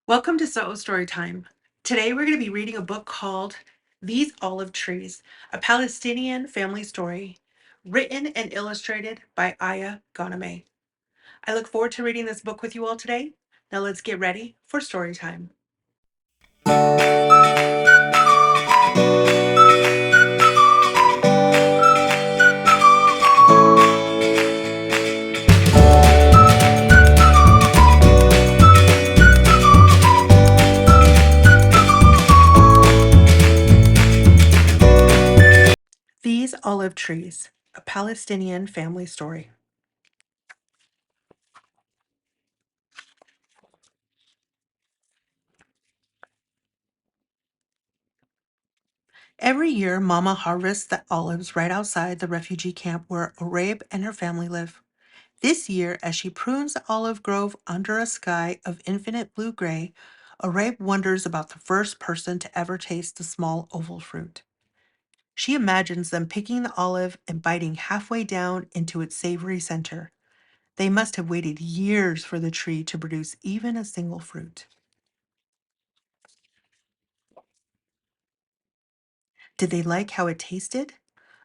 Welcome to Storytime. Today we're going to be reading a book called These Olive Trees, a Palestinian family story, written and illustrated by Ghanameh. I look forward to reading this book with you all today. Now let's get ready for story time. These Olive Trees, a Palestinian family story. Every year, Mama harvests the olives right outside the refugee camp where Oraib and her family live. This year, as she prunes the olive grove under a sky of infinite blue gray, Oraib wonders about the first person to ever taste the small oval fruit. She imagines them picking the olive and biting halfway down into its savory center. They must have waited years for the tree to produce even a single fruit. Did they like how it tasted?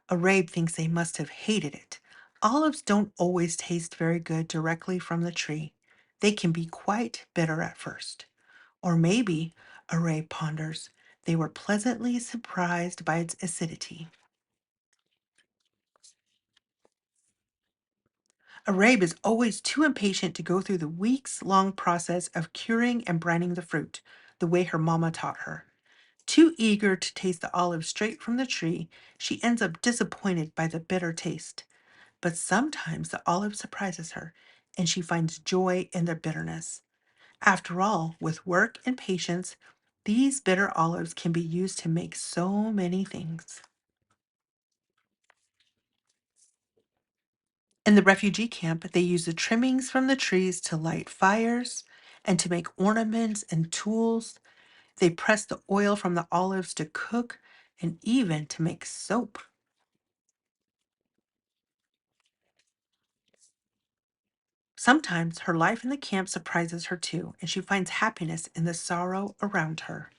Arabe thinks they must have hated it. Olives don't always taste very good directly from the tree. They can be quite bitter at first. Or maybe, Arabe ponders, they were pleasantly surprised by its acidity. Arabe is always too impatient to go through the weeks-long process of curing and brining the fruit, the way her mama taught her. Too eager to taste the olive straight from the tree, she ends up disappointed by the bitter taste. But sometimes the olive surprises her, and she finds joy in their bitterness. After all, with work and patience, these bitter olives can be used to make so many things. In the refugee camp, they use the trimmings from the trees to light fires and to make ornaments and tools. They press the oil from the olives to cook and even to make soap. Sometimes her life in the camp surprises her too, and she finds happiness in the sorrow around her.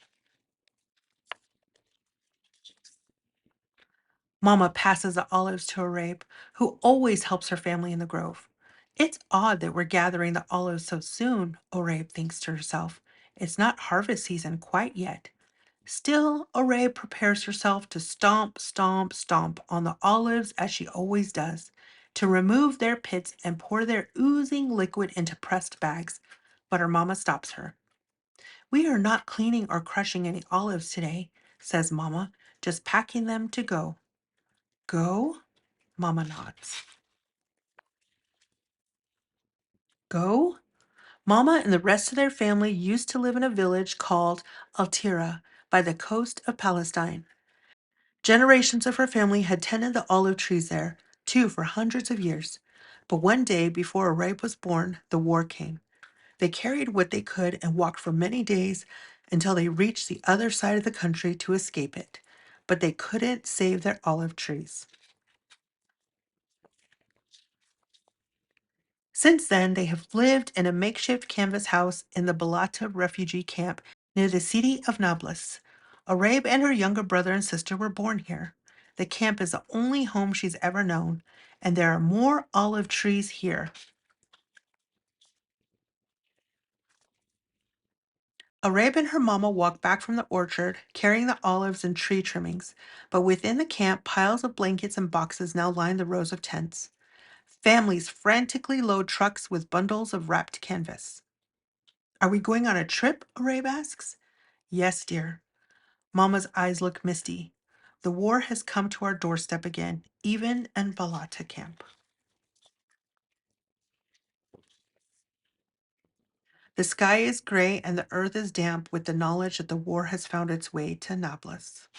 Mama passes the olives to Arabe, who always helps her family in the grove. It's odd that we're gathering the olives so soon, Oraib thinks to herself. It's not harvest season quite yet. Still, Oraib prepares herself to stomp, stomp, stomp on the olives as she always does, to remove their pits and pour their oozing liquid into pressed bags. But her mama stops her. We are not cleaning or crushing any olives today, says Mama, just packing them to go. Go? Mama nods. Go? Mama and the rest of their family used to live in a village called Altira by the coast of Palestine. Generations of her family had tended the olive trees there, too, for hundreds of years. But one day before Araib was born, the war came. They carried what they could and walked for many days until they reached the other side of the country to escape it. But they couldn't save their olive trees. Since then, they have lived in a makeshift canvas house in the Balata refugee camp near the city of Nablus. Arabe and her younger brother and sister were born here. The camp is the only home she's ever known, and there are more olive trees here. Arabe and her mama walk back from the orchard, carrying the olives and tree trimmings, but within the camp, piles of blankets and boxes now line the rows of tents. Families frantically load trucks with bundles of wrapped canvas. Are we going on a trip? Arabe asks. Yes, dear. Mama's eyes look misty. The war has come to our doorstep again, even in Balata camp. The sky is gray and the earth is damp with the knowledge that the war has found its way to Nablus.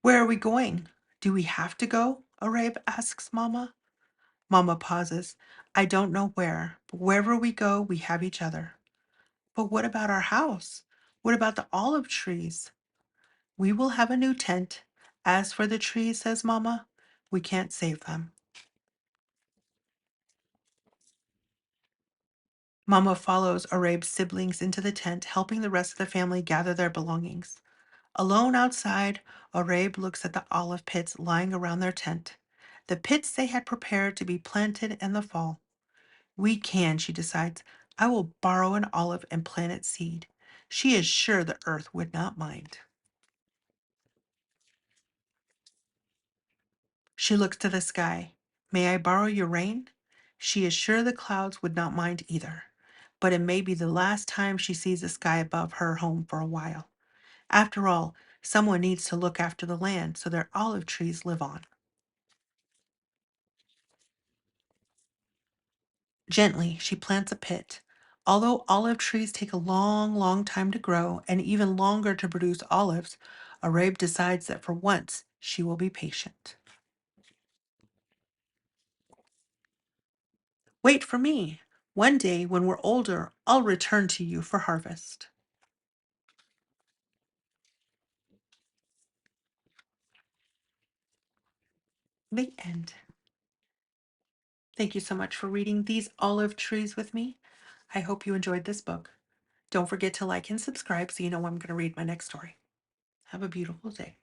Where are we going? Do we have to go? Arabe asks Mama. Mama pauses. I don't know where, but wherever we go, we have each other. But what about our house? What about the olive trees? We will have a new tent. As for the trees, says Mama, we can't save them. Mama follows Oraib's siblings into the tent, helping the rest of the family gather their belongings. Alone outside, Oraib looks at the olive pits lying around their tent, the pits they had prepared to be planted in the fall. We can, she decides. I will borrow an olive and plant its seed. She is sure the earth would not mind. She looks to the sky. May I borrow your rain? She is sure the clouds would not mind either. But it may be the last time she sees the sky above her home for a while. After all, someone needs to look after the land so their olive trees live on. Gently, she plants a pit. Although olive trees take a long, long time to grow and even longer to produce olives, Arabe decides that for once she will be patient. Wait for me. One day, when we're older, I'll return to you for harvest. The end. Thank you so much for reading these olive trees with me. I hope you enjoyed this book. Don't forget to like and subscribe so you know when I'm going to read my next story. Have a beautiful day.